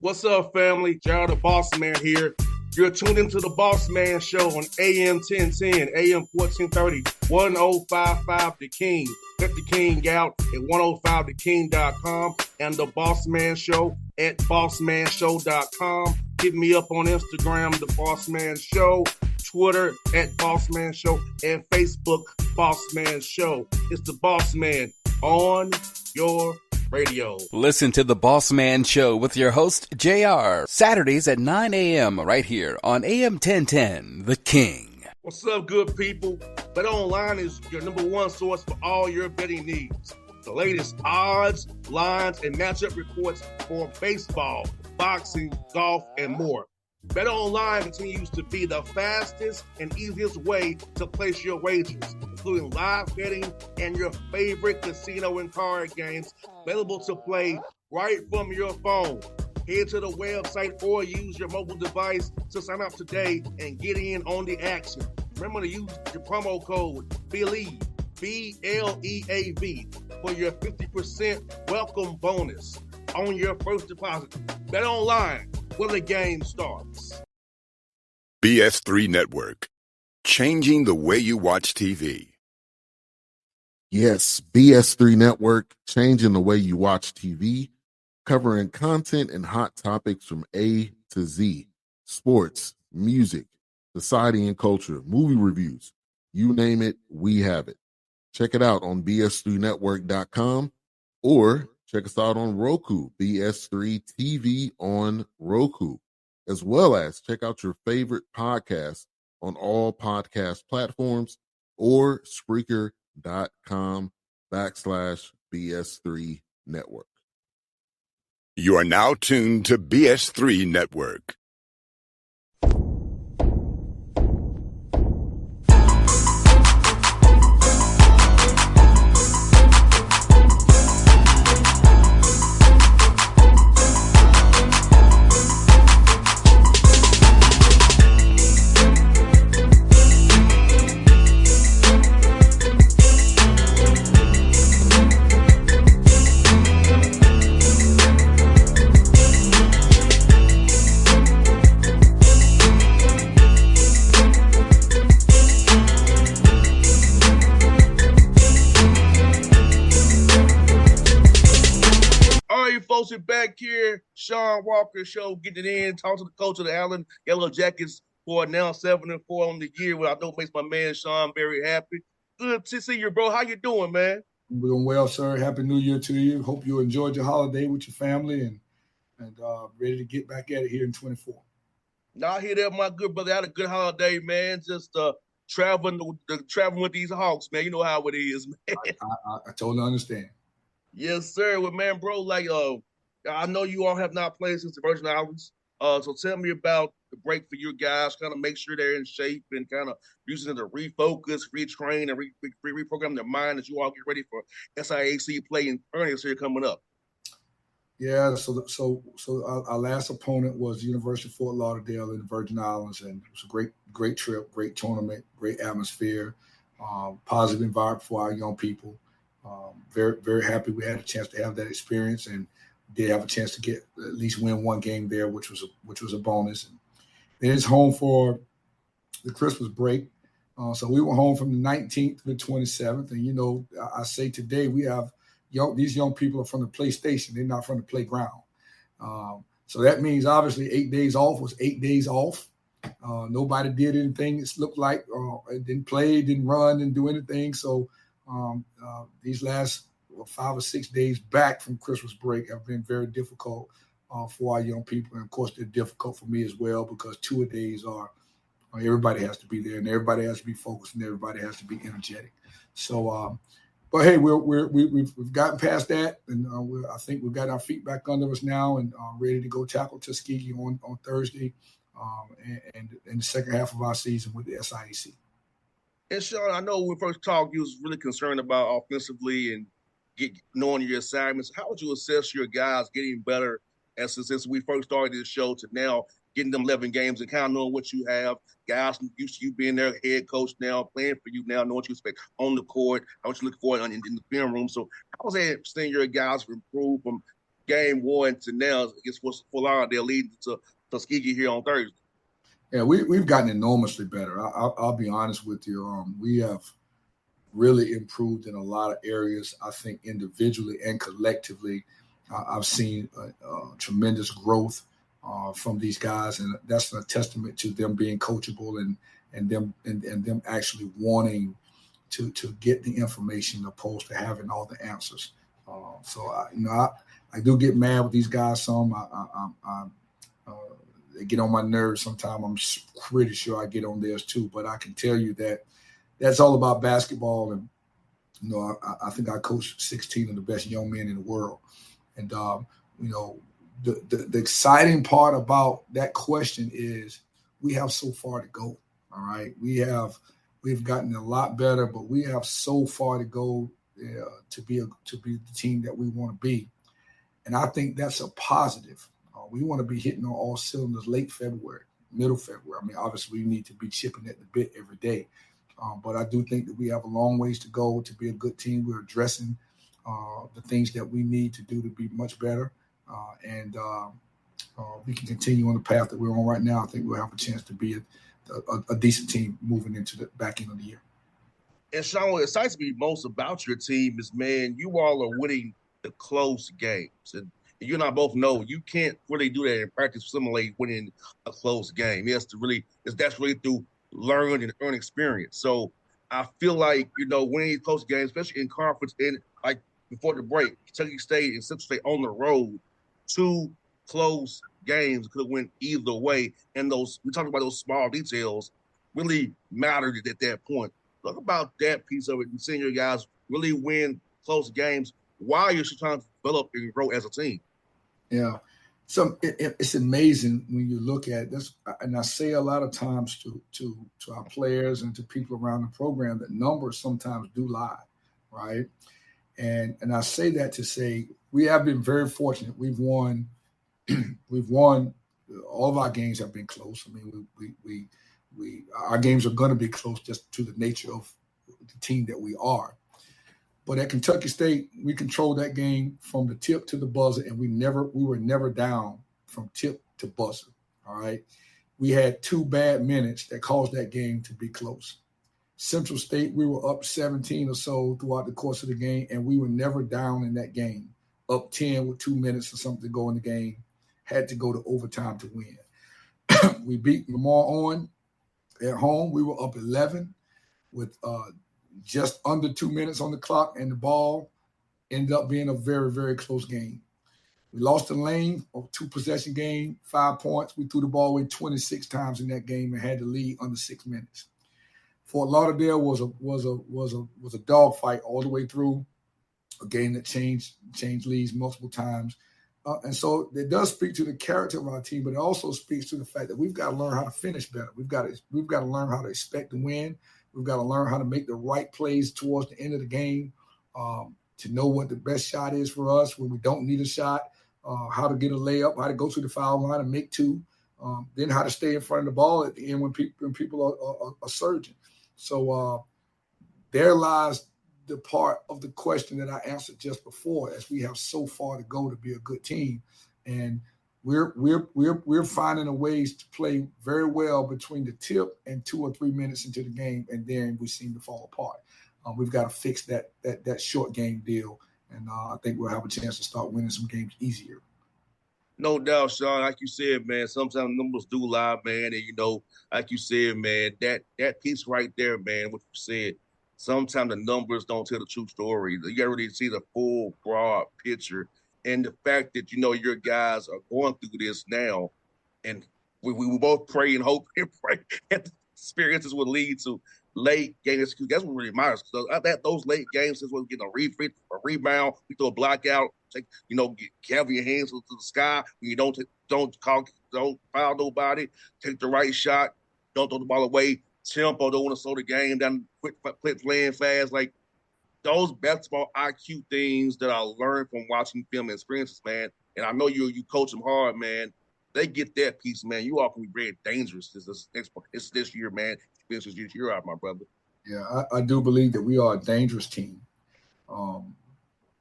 What's up, family? Gerald the Bossman here. You're tuned into the Bossman Show on AM 1010, AM 1430, 1055 The King. Let the King out at 105theking.com and the Bossman Show at bossmanshow.com. Hit me up on Instagram, The Bossman Show, Twitter at Bossman Show, and Facebook, Bossman Show. It's the Bossman on your radio. Listen to the Bossman Show with your host, JR, Saturdays at 9 a.m. right here on AM 1010, The King. What's up, good people? BetOnline is your number one source for all your betting needs. The latest odds, lines, and matchup reports for baseball, boxing, golf, and more. BetOnline continues to be the fastest and easiest way to place your wagers, including live betting and your favorite casino and card games available to play right from your phone. Head to the website or use your mobile device to sign up today and get in on the action. Remember to use your promo code BELIEVE, BLEAV, for your 50% welcome bonus on your first deposit. BetOnline, where the game starts. BS3 Network, changing the way you watch TV. Yes, BS3 Network, changing the way you watch TV, covering content and hot topics from A to Z, sports, music, society and culture, movie reviews, you name it, we have it. Check it out on bs3network.com or check us out on Roku, BS3 TV on Roku, as well as check out your favorite podcast on all podcast platforms or Spreaker.com/BS3 Network. You are now tuned to BS3 Network. Folks, back here, Shawn Walker Show, getting it in, talking to the coach of the Allen Yellow Jackets for now 7-4 on the year, which I know makes my man Shawn very happy. Good to see you, bro. How you doing, man? I'm doing well, sir. Happy New Year to you. Hope you enjoyed your holiday with your family and ready to get back at it here in 24. Now I hear that, my good brother. I had a good holiday, man. Just traveling with these Hawks, man. You know how it is, man. I totally understand. Yes, sir. Well, man, bro, like I know you all have not played since the Virgin Islands. So tell me about the break for you guys, kind of make sure they're in shape and kind of using it to refocus, retrain, and reprogram their mind as you all get ready for SIAC play in earnest here coming up. Yeah, so our last opponent was the University of Fort Lauderdale in the Virgin Islands, and it was a great trip, great tournament, great atmosphere, positive environment for our young people. Very, very happy we had a chance to have that experience and did have a chance to get at least win one game there, which was a bonus. And then it's home for the Christmas break. So we were home from the 19th to the 27th. And, I say today we have these young people are from the PlayStation. They're not from the playground. So that means obviously 8 days off was 8 days off. Nobody did anything. It looked like didn't play, didn't run, didn't do anything. So these last 5 or 6 days back from Christmas break have been very difficult for our young people. And, of course, they're difficult for me as well because 2 a days are everybody has to be there and everybody has to be focused and everybody has to be energetic. So, but, hey, we've gotten past that, and I think we've got our feet back under us now and ready to go tackle Tuskegee on Thursday and in the second half of our season with the SIAC. And Shawn, I know when we first talked, you was really concerned about offensively and knowing your assignments. How would you assess your guys getting better since we first started this show to now getting them 11 games and kind of knowing what you have, guys used to you being their head coach now, playing for you now, knowing what you expect on the court, how much you look for in the film room. So how was that seeing your guys improve from game one to now against Fort Lauderdale, leading to Tuskegee here on Thursday. Yeah, we've gotten enormously better. I'll be honest with you. We have really improved in a lot of areas. I think individually and collectively, I've seen tremendous growth from these guys, and that's a testament to them being coachable and them actually wanting to get the information opposed to having all the answers. I do get mad with these guys some. They get on my nerves sometimes. I'm pretty sure I get on theirs too. But I can tell you that that's all about basketball. And, I think I coached 16 of the best young men in the world. And, the exciting part about that question is we have so far to go. All right. We've gotten a lot better, but we have so far to go to be the team that we want to be. And I think that's a positive. We want to be hitting on all cylinders late February, middle February. I mean, obviously, we need to be chipping at the bit every day. But I do think that we have a long ways to go to be a good team. We're addressing the things that we need to do to be much better. And we can continue on the path that we're on right now. I think we'll have a chance to be a decent team moving into the back end of the year. And Shawn, what excites me most about your team is, man, you all are winning the close games. And you and I both know you can't really do that in practice, simulate winning a close game. That's really through learned and earned experience. So I feel like, winning these close games, especially in conference, and like before the break, Kentucky State and Central State on the road, 2 close games could have went either way. And we talked about those small details really mattered at that point. Talk about that piece of it and seeing your guys really win close games while you're still trying to develop and grow as a team. Yeah. So it's amazing when you look at this, and I say a lot of times to our players and to people around the program that numbers sometimes do lie, right? And I say that to say we have been very fortunate. We've won all of our games have been close. I mean, our games are going to be close just to the nature of the team that we are. But at Kentucky State, we controlled that game from the tip to the buzzer, and we were never down from tip to buzzer. All right. We had 2 bad minutes that caused that game to be close. Central State, we were up 17 or so throughout the course of the game, and we were never down in that game. Up 10 with 2 minutes or something to go in the game. Had to go to overtime to win. We beat Lamar Owen at home. We were up 11 with just under 2 minutes on the clock, and the ball ended up being a very, very close game. We lost the lane, a 2-possession game, 5 points. We threw the ball away 26 times in that game and had the lead under 6 minutes. Fort Lauderdale was a dogfight all the way through, a game that changed leads multiple times. And so it does speak to the character of our team, but it also speaks to the fact that we've got to learn how to finish better. We've got to learn how to expect to win. We've got to learn how to make the right plays towards the end of the game, to know what the best shot is for us when we don't need a shot, how to get a layup, how to go to the foul line and make 2, then how to stay in front of the ball at the end when people are surging. So there lies the part of the question that I answered just before, as we have so far to go to be a good team. And we're finding a ways to play very well between the tip and 2 or 3 minutes into the game, and then we seem to fall apart. We've got to fix that short game deal, and I think we'll have a chance to start winning some games easier. No doubt, Shawn. Like you said, man, sometimes numbers do lie, man. And, like you said, man, that piece right there, man, what you said, sometimes the numbers don't tell the true story. You got to really see the full, broad picture. And the fact that, your guys are going through this now, and we both pray and hope and pray that the experiences will lead to late games. That's what really matters. So those late games is when we get a rebound, we throw a blackout, have your hands to the sky. When you don't foul nobody, take the right shot, don't throw the ball away, tempo, don't want to slow the game down, quick playing fast. Like, those basketball IQ things that I learned from watching film and experiences, man, and I know you coach them hard, man, they get that piece, man. You all can be very dangerous this year, man. This is your out, my brother. Yeah, I do believe that we are a dangerous team.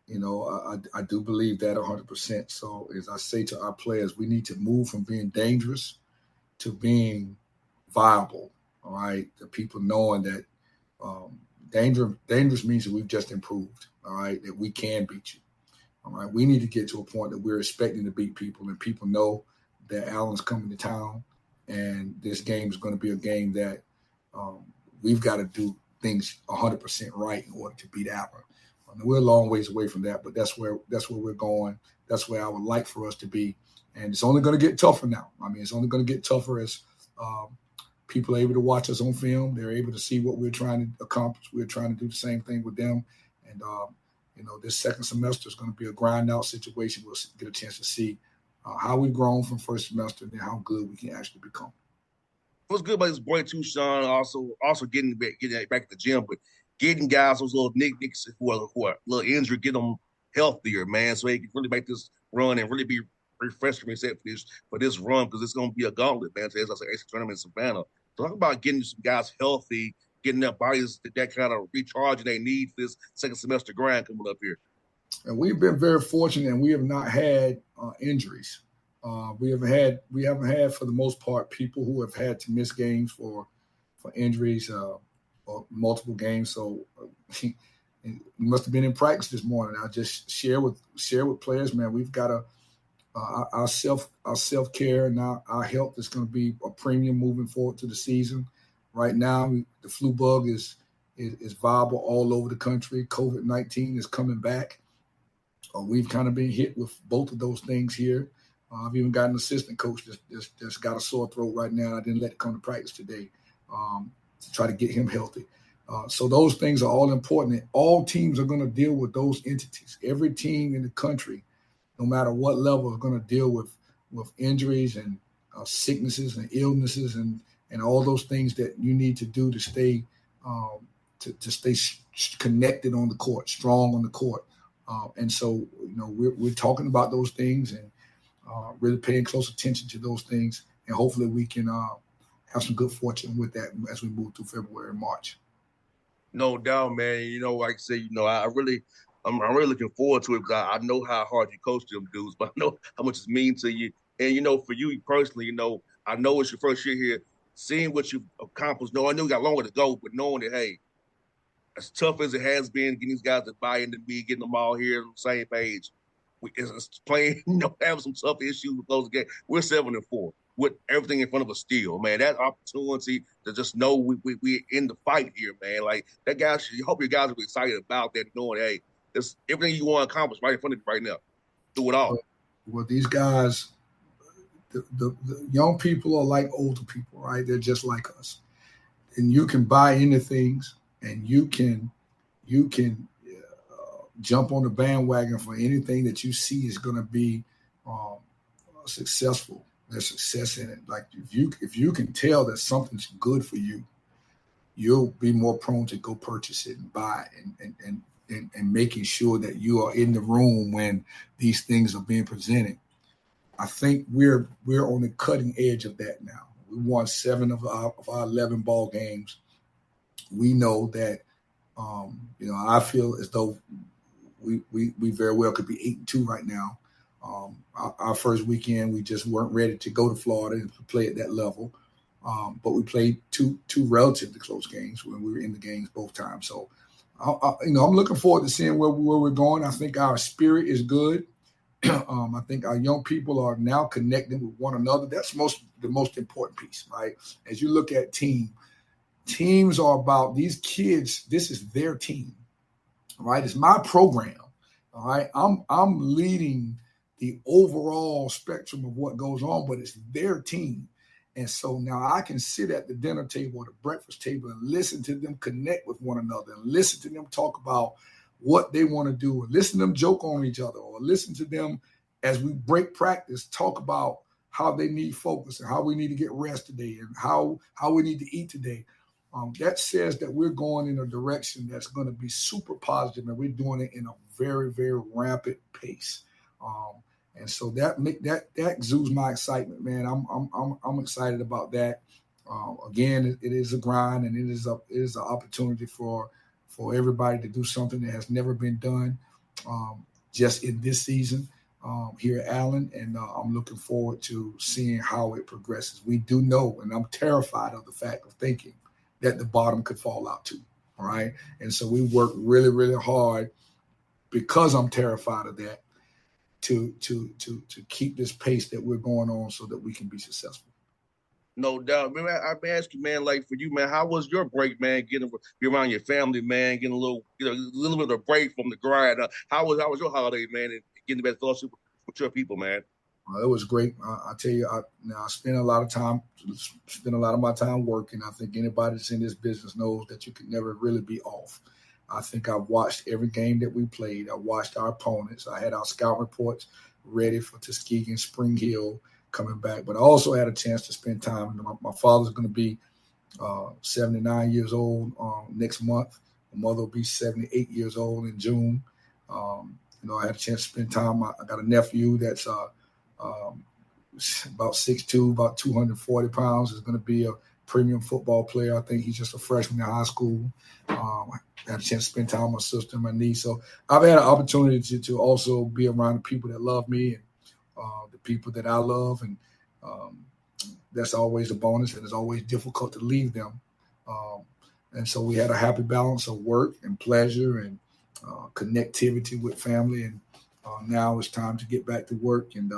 I do believe that 100%. So as I say to our players, we need to move from being dangerous to being viable. All right, the people knowing that dangerous means that we've just improved. All right, that we can beat you. All right, we need to get to a point that we're expecting to beat people, and people know that Allen's coming to town, and this game is going to be a game that we've got to do things 100% right in order to beat Allen. We're a long ways away from that, but that's where we're going. That's where I would like for us to be, and it's only going to get tougher now. I mean, it's only going to get tougher as people are able to watch us on film. They're able to see what we're trying to accomplish. We're trying to do the same thing with them, and this second semester is going to be a grind out situation. We'll get a chance to see how we've grown from first semester and how good we can actually become. What's good about this boy too, Shawn? Also getting back in the gym, but getting guys those little nicks who are a little injured, get them healthier, man, so he can really make this run and really be refreshed from himself for this run, because it's going to be a gauntlet, man. So as I say, AC tournament in Savannah. So talk about getting some guys healthy, getting their bodies that kind of recharging they need for this second semester grind coming up here. And we've been very fortunate, and we have not had injuries. We haven't had for the most part people who have had to miss games for injuries or multiple games. So he must have been in practice this morning. I just share with players, man. We've got our self-care and our health is going to be a premium moving forward to the season. Right now, the flu bug is viable all over the country. COVID-19 is coming back. We've kind of been hit with both of those things here. I've even got an assistant coach that's got a sore throat right now. I didn't let it come to practice today to try to get him healthy. So those things are all important. And all teams are going to deal with those entities. Every team in the country, no matter what level, is going to deal with injuries and sicknesses and illnesses and all those things that you need to do to stay connected on the court, strong on the court. And so, we're talking about those things and really paying close attention to those things. And hopefully we can have some good fortune with that as we move through February and March. No doubt, man. Like I say, I'm really looking forward to it, because I know how hard you coach them dudes, but I know how much it's mean to you. And, for you personally, I know it's your first year here, seeing what you've accomplished. No, I know you got longer to go, but knowing that, hey, as tough as it has been, getting these guys to buy into me, getting them all here on the same page, it's playing, having some tough issues with those games. We're 7-4 with everything in front of us still, man. That opportunity to just know we're in the fight here, man. Like, that guy, you hope your guys will be excited about that, knowing, hey, it's everything you want to accomplish right in front of you right now. Do it all. Well, these guys, the young people are like older people, right? They're just like us. And you can buy into things, and you can jump on the bandwagon for anything that you see is going to be successful. There's success in it. Like, if you can tell that something's good for you, you'll be more prone to go purchase it and buy it and making sure that you are in the room when these things are being presented. I think we're on the cutting edge of that now. We won 7 of our 11 ball games. We know that, I feel as though we very well could be 8-2 right now. Our first weekend, we just weren't ready to go to Florida and play at that level. But we played two relatively close games when we were in the games both times. So, I'm looking forward to seeing where we're going. I think our spirit is good. I think our young people are now connecting with one another. That's the most important piece, right? As you look at teams are about these kids. This is their team, right? It's my program, all right? I'm leading the overall spectrum of what goes on, but it's their team. And so now I can sit at the dinner table or the breakfast table and listen to them connect with one another and listen to them talk about what they want to do, and listen to them joke on each other, or listen to them as we break practice, talk about how they need focus and how we need to get rest today and how we need to eat today. That says that we're going in a direction that's going to be super positive, and we're doing it in a very, very rapid pace. And so that exudes my excitement, man. I'm excited about that. Again, it is a grind, and it is an opportunity for everybody to do something that has never been done. just in this season here at Allen, and I'm looking forward to seeing how it progresses. We do know, and I'm terrified of the fact of thinking that the bottom could fall out too. All right, and so we work really, really hard because I'm terrified of that to keep this pace that we're going on so that we can be successful. No doubt, man. I ask you, man, like for you, man, how was your break, man? Getting be around your family, man, getting a little bit of a break from the grind. How was your holiday, man, and getting the best fellowship with your people, man? It was great. I tell you, I spent a lot of my time working. I think anybody that's in this business knows that you can never really be off. I think I've watched every game that we played. I watched our opponents. I had our scout reports ready for Tuskegee, Spring Hill coming back. But I also had a chance to spend time. My father's going to be 79 years old next month. My mother will be 78 years old in June. I had a chance to spend time. I got a nephew that's about 6'2", about 240 pounds. Is going to be a premium football player. I think he's just a freshman in high school. I had a chance to spend time with my sister and my niece. So I've had an opportunity to also be around the people that love me and the people that I love. And that's always a bonus, and it's always difficult to leave them. And so we had a happy balance of work and pleasure and connectivity with family. And now it's time to get back to work and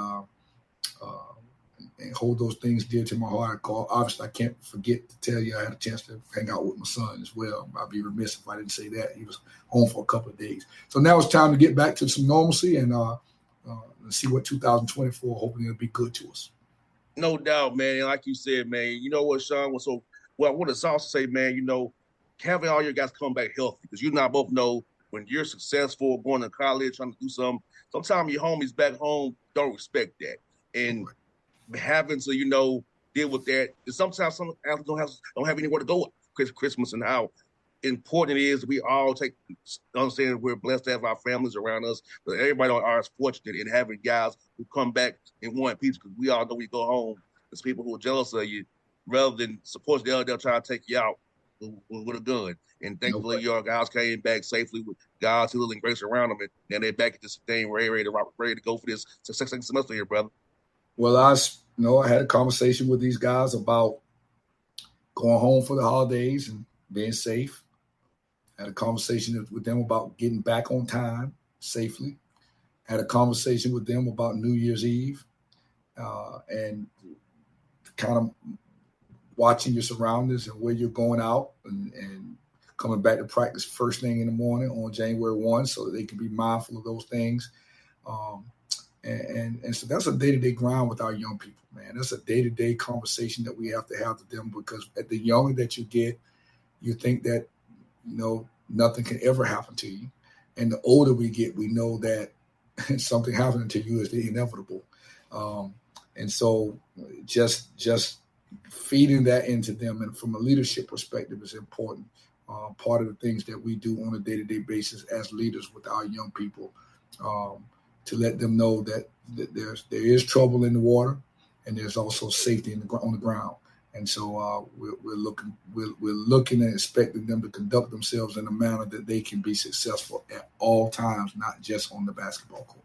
hold those things dear to my heart. Obviously, I can't forget to tell you I had a chance to hang out with my son as well. I'd be remiss if I didn't say that. He was home for a couple of days. So now it's time to get back to some normalcy and see what 2024, hopefully it'll be good to us. No doubt, man. And like you said, man, you know what, Shawn was so well. I want to also say, man, having all your guys come back healthy, because you and I both know when you're successful, going to college, trying to do something, sometimes your homies back home don't respect that. And having to, deal with that. And sometimes some athletes don't have anywhere to go Christmas, and how important it is we all understand we're blessed to have our families around us, but everybody are as fortunate in having guys who come back in one piece, because we all know we go home. There's people who are jealous of you rather than support the other. They'll try to take you out with a gun. And thankfully, your guys came back safely with God's healing grace around them, and then they're back at this thing ready to go for this second semester here, brother. Well, I had a conversation with these guys about going home for the holidays and being safe. Had a conversation with them about getting back on time safely. Had a conversation with them about New Year's Eve and kind of watching your surroundings and where you're going out and coming back to practice first thing in the morning on January 1 so that they can be mindful of those things. And so that's a day-to-day grind with our young people, man. That's a day-to-day conversation that we have to have with them, because at the younger that you get, you think that, nothing can ever happen to you. And the older we get, we know that something happening to you is the inevitable. And so just feeding that into them, and from a leadership perspective, is important. Part of the things that we do on a day-to-day basis as leaders with our young people, to let them know that there is trouble in the water, and there's also safety on the ground. And so we're looking and expecting them to conduct themselves in a manner that they can be successful at all times, not just on the basketball court.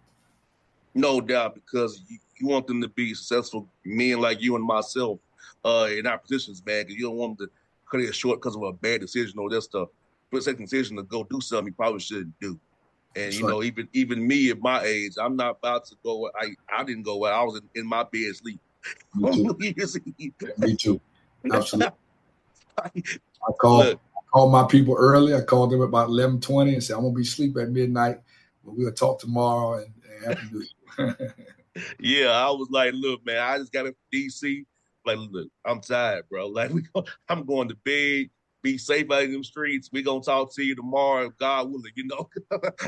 No doubt, because you want them to be successful, men like you and myself, in our positions, man, because you don't want them to cut it short because of a bad decision or just a second decision to go do something you probably shouldn't do. And, even me at my age, I'm not about to go. I didn't go where I was in my bed sleep. Me too. Absolutely. I called my people early. I called them about 11:20 and said, I'm going to be asleep at midnight, but we'll talk tomorrow and Happy New Year. Yeah, I was like, look, man, I just got in D.C. Like, look, I'm tired, bro. Like, I'm going to bed. Be safe out in them streets. We gonna talk to you tomorrow, God willing.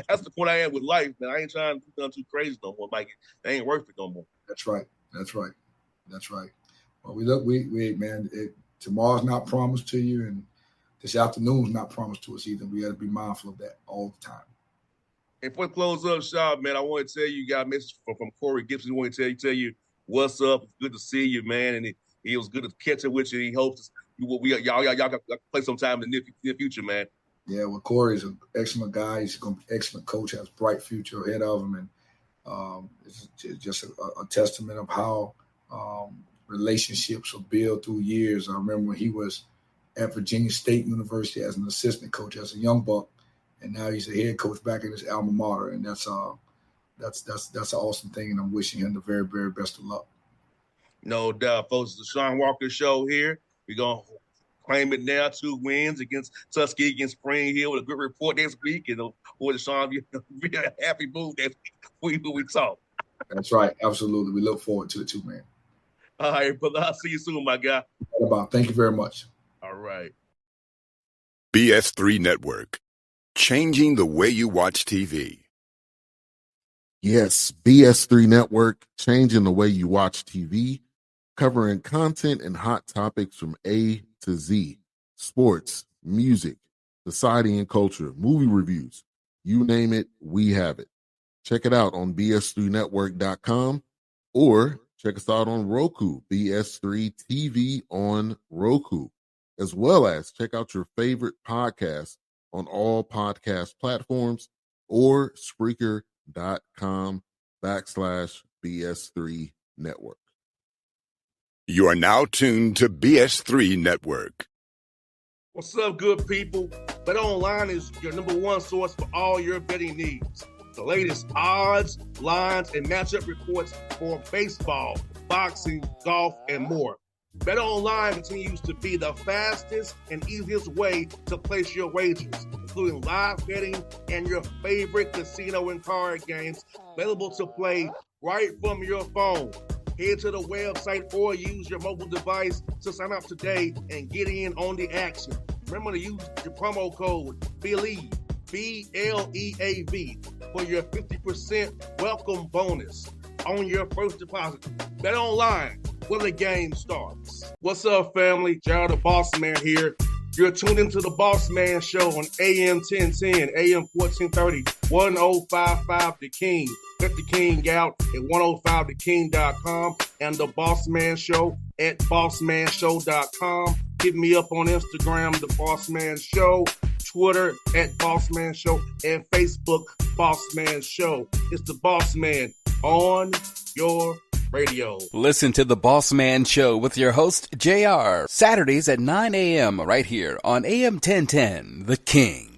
That's the point I am with life, man. I ain't trying to do nothing too crazy no more, Mike. It ain't worth it no more. That's right. Well, man. Tomorrow's not promised to you, and this afternoon's not promised to us either. We got to be mindful of that all the time. And before we close up, Shawn, man, I want to tell you, got a message from Corey Gibson. I want to tell you what's up. It's good to see you, man, and it was good to catch up with you. He hopes y'all got to play sometime in the near future, man. Yeah, well, Corey's an excellent guy. He's going to be an excellent coach, has a bright future ahead of him. And it's just a testament of how relationships are built through years. I remember when he was at Virginia State University as an assistant coach, as a young buck, and now he's a head coach back at his alma mater. And that's an awesome thing, and I'm wishing him the very, very best of luck. No doubt, folks. The Shawn Walker Show here. We're going to claim it now, 2 wins against Tuskegee and Spring Hill with a good report next week. And the Shawn be a happy mood next week when we talk. That's right. Absolutely. We look forward to it too, man. All right, brother. I'll see you soon, my guy. Thank you very much. All right. BS3 Network. Changing the way you watch TV. Yes, BS3 Network, changing the way you watch TV, covering content and hot topics from A to Z. Sports, music, society and culture, movie reviews. You name it, we have it. Check it out on bs3network.com or check us out on Roku, BS3 TV on Roku, as well as check out your favorite podcasts on all podcast platforms or Spreaker.com/BS3 Network. You are now tuned to BS3 Network. What's up, good people? Bet Online is your number one source for all your betting needs. The latest odds, lines, and matchup reports for baseball, boxing, golf, and more. Bet Online continues to be the fastest and easiest way to place your wagers, including live betting and your favorite casino and card games available to play right from your phone. Head to the website or use your mobile device to sign up today and get in on the action. Remember to use your promo code BELIEVE, BLEAV, for your 50% welcome bonus on your first deposit. Bet Online, where the game starts. What's up, family? Gerald the Bossman here. You're tuned into the Bossman Show on AM 1010, AM 1430, 1055 The King. Check The King out at 105theking.com and the Bossman Show at bossmanshow.com. Hit me up on Instagram, The Bossman Show, Twitter at Bossman Show, and Facebook, Bossman Show. It's the Bossman on your radio. Listen to The Bossman Show with your host, JR, Saturdays at 9 a.m. right here on AM 1010, The King.